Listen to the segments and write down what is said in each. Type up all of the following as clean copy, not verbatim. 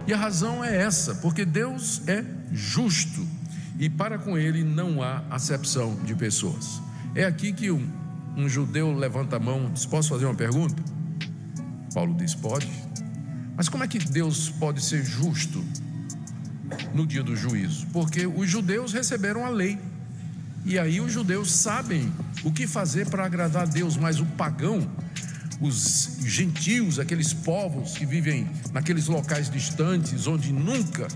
E a razão é essa, porque Deus é justo e para com Ele não há acepção de pessoas. É aqui que um judeu levanta a mão e diz: posso fazer uma pergunta? Paulo diz: pode. Mas como é que Deus pode ser justo no dia do juízo? Porque os judeus receberam a lei, e aí os judeus sabem o que fazer para agradar a Deus, mas o pagão, os gentios, aqueles povos que vivem naqueles locais distantes, onde nunca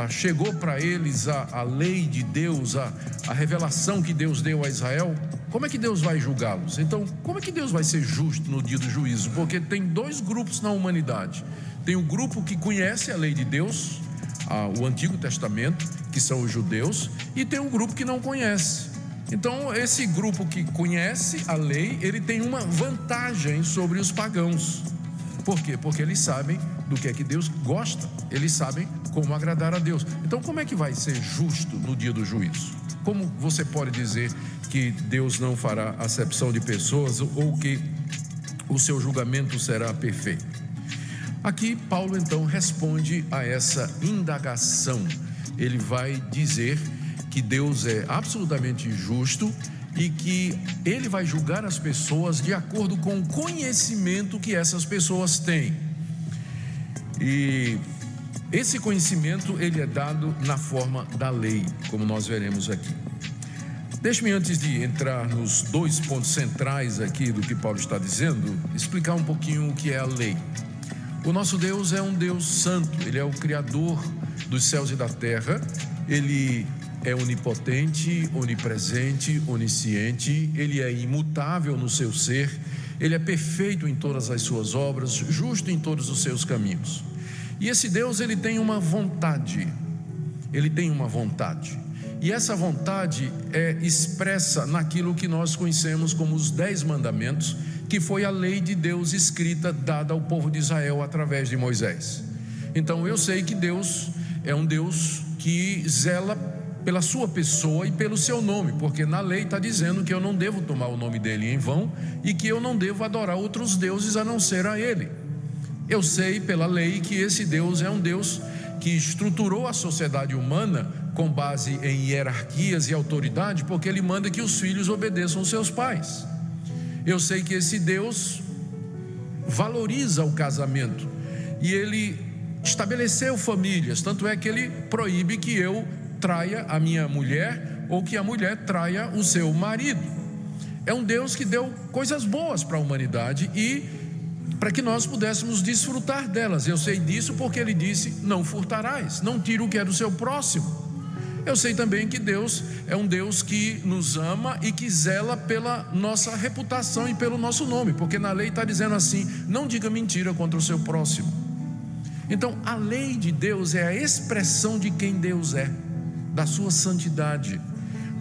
chegou para eles a lei de Deus, a revelação que Deus deu a Israel, como é que Deus vai julgá-los? Então, como é que Deus vai ser justo no dia do juízo? Porque tem dois grupos na humanidade. Tem o grupo que conhece a lei de Deus, o Antigo Testamento, que são os judeus, e tem um grupo que não conhece. Então, esse grupo que conhece a lei, ele tem uma vantagem sobre os pagãos. Por quê? Porque eles sabem do que é que Deus gosta, eles sabem como agradar a Deus. Então, como é que vai ser justo no dia do juízo? Como você pode dizer que Deus não fará acepção de pessoas ou que o seu julgamento será perfeito? Aqui, Paulo então responde a essa indagação. Ele vai dizer que Deus é absolutamente justo e que Ele vai julgar as pessoas de acordo com o conhecimento que essas pessoas têm. E esse conhecimento, ele é dado na forma da lei, como nós veremos aqui. Deixe-me, antes de entrar nos dois pontos centrais aqui do que Paulo está dizendo, explicar um pouquinho o que é a lei. O nosso Deus é um Deus santo, Ele é o Criador dos céus e da terra, Ele é onipotente, onipresente, onisciente, Ele é imutável no seu ser, Ele é perfeito em todas as suas obras, justo em todos os seus caminhos. E esse Deus, Ele tem uma vontade, e essa vontade é expressa naquilo que nós conhecemos como os 10 mandamentos, que foi a lei de Deus escrita, dada ao povo de Israel através de Moisés. Então eu sei que Deus é um Deus que zela pela sua pessoa e pelo seu nome, porque na lei está dizendo que eu não devo tomar o nome dele em vão e que eu não devo adorar outros deuses a não ser a ele. Eu sei pela lei que esse Deus é um Deus que estruturou a sociedade humana com base em hierarquias e autoridade, porque Ele manda que os filhos obedeçam aos seus pais. Eu sei que esse Deus valoriza o casamento e Ele estabeleceu famílias, tanto é que Ele proíbe que eu traia a minha mulher ou que a mulher traia o seu marido. É um Deus que deu coisas boas para a humanidade e para que nós pudéssemos desfrutar delas. Eu sei disso porque Ele disse: não furtarás, não tira o que é do seu próximo. Eu sei também que Deus é um Deus que nos ama e que zela pela nossa reputação e pelo nosso nome, porque na lei está dizendo assim: não diga mentira contra o seu próximo. Então a lei de Deus é a expressão de quem Deus é, da sua santidade,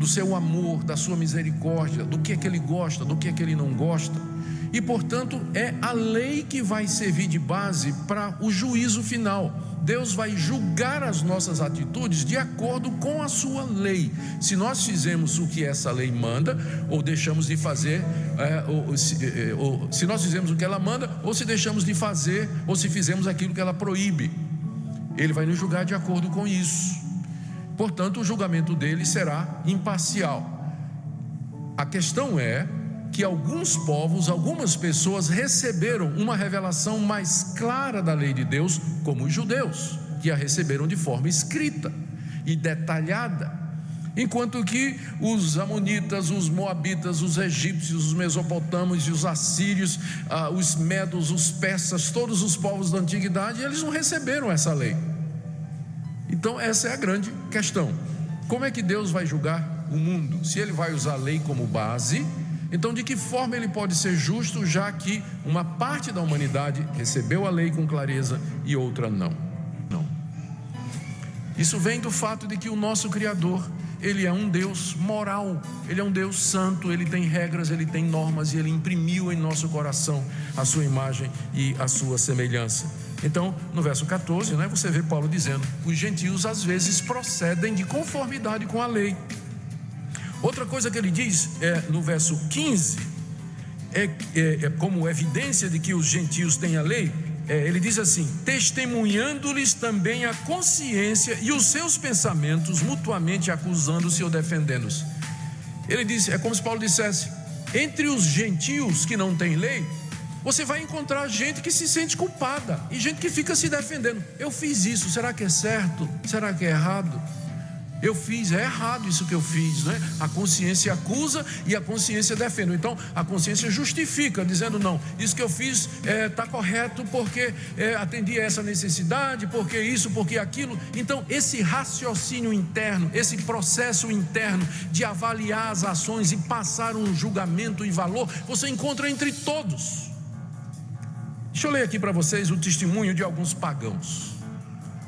do seu amor, da sua misericórdia, do que é que Ele gosta, do que é que Ele não gosta. E portanto é a lei que vai servir de base para o juízo final. Deus vai julgar as nossas atitudes de acordo com a sua lei. Se nós fizemos o que essa lei manda, ou deixamos de fazer, se nós fizemos o que ela manda, ou se deixamos de fazer, ou se fizemos aquilo que ela proíbe, Ele vai nos julgar de acordo com isso. Portanto, o julgamento dele será imparcial. A questão é que alguns povos, algumas pessoas receberam uma revelação mais clara da lei de Deus, como os judeus, que a receberam de forma escrita e detalhada, enquanto que os amonitas, os moabitas, os egípcios, os mesopotâmios e os assírios, os medos, os persas, todos os povos da antiguidade, eles não receberam essa lei. Então essa é a grande questão: como é que Deus vai julgar o mundo? Se Ele vai usar a lei como base, então de que forma Ele pode ser justo, já que uma parte da humanidade recebeu a lei com clareza e outra não? Isso vem do fato de que o nosso Criador, Ele é um Deus moral, Ele é um Deus santo, Ele tem regras, Ele tem normas, e Ele imprimiu em nosso coração a sua imagem e a sua semelhança. Então no verso 14, você vê Paulo dizendo: os gentios às vezes procedem de conformidade com a lei. Outra coisa que ele diz no verso 15, como evidência de que os gentios têm a lei, ele diz assim: testemunhando-lhes também a consciência e os seus pensamentos, mutuamente acusando-se ou defendendo-se. Ele diz, é como se Paulo dissesse: entre os gentios que não têm lei, você vai encontrar gente que se sente culpada e gente que fica se defendendo. Eu fiz isso, será que é certo? Será que é errado? Eu fiz, é errado isso que eu fiz, né? A consciência acusa e a consciência defende. Então a consciência justifica, dizendo: não, isso que eu fiz está correto porque atendi a essa necessidade, porque isso, porque aquilo. Então esse raciocínio interno, esse processo interno de avaliar as ações e passar um julgamento e valor, você encontra entre todos. Deixa eu ler aqui para vocês o testemunho de alguns pagãos.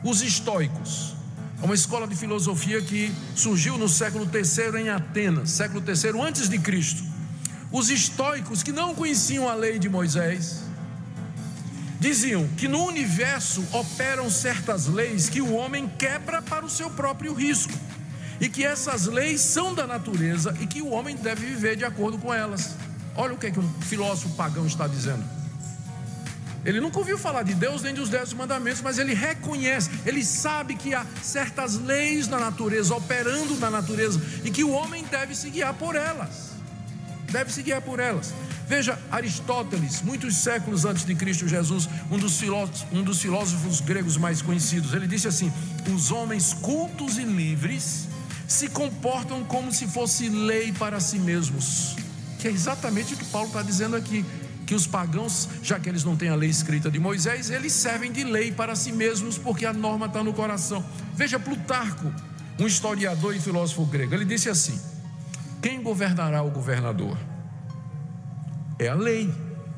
Os estoicos, uma escola de filosofia que surgiu no século III em Atenas, século III antes de Cristo. Os estoicos, que não conheciam a lei de Moisés, diziam que no universo operam certas leis que o homem quebra para o seu próprio risco, e que essas leis são da natureza e que o homem deve viver de acordo com elas. Olha o que um filósofo pagão está dizendo. Ele nunca ouviu falar de Deus nem dos 10 mandamentos, mas ele reconhece, ele sabe que há certas leis na natureza, operando na natureza, e que o homem deve se guiar por elas. Deve se guiar por elas. Veja, Aristóteles, muitos séculos antes de Cristo Jesus, um dos filósofos gregos mais conhecidos, ele disse assim: os homens cultos e livres se comportam como se fosse lei para si mesmos. Que é exatamente o que Paulo está dizendo aqui. Que os pagãos, já que eles não têm a lei escrita de Moisés, eles servem de lei para si mesmos, porque a norma está no coração. Veja Plutarco, um historiador e filósofo grego, ele disse assim: quem governará o governador? É a lei,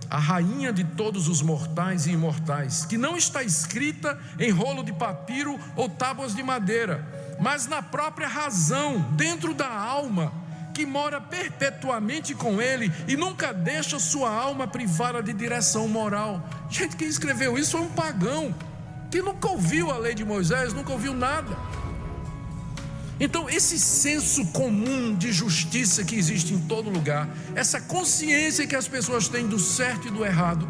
a rainha de todos os mortais e imortais, que não está escrita em rolo de papiro ou tábuas de madeira, mas na própria razão, dentro da alma, que mora perpetuamente com ele e nunca deixa sua alma privada de direção moral. Gente, quem escreveu isso foi um pagão que nunca ouviu a lei de Moisés, nunca ouviu nada. Então esse senso comum de justiça que existe em todo lugar, essa consciência que as pessoas têm do certo e do errado,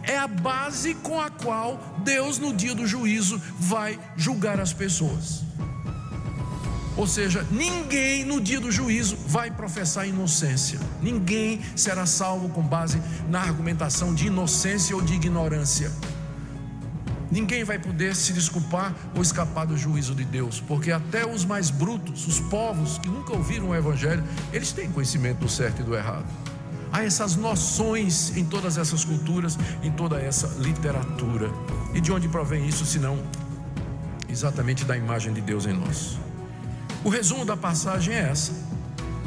é a base com a qual Deus no dia do juízo vai julgar as pessoas. Ou seja, ninguém no dia do juízo vai professar inocência. Ninguém será salvo com base na argumentação de inocência ou de ignorância. Ninguém vai poder se desculpar ou escapar do juízo de Deus, porque até os mais brutos, os povos que nunca ouviram o evangelho, eles têm conhecimento do certo e do errado. Há essas noções em todas essas culturas, em toda essa literatura. E de onde provém isso, senão exatamente da imagem de Deus em nós? O resumo da passagem é essa: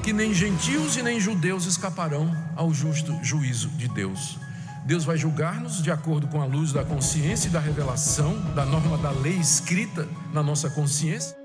que nem gentios e nem judeus escaparão ao justo juízo de Deus. Deus vai julgar-nos de acordo com a luz da consciência e da revelação, da norma da lei escrita na nossa consciência.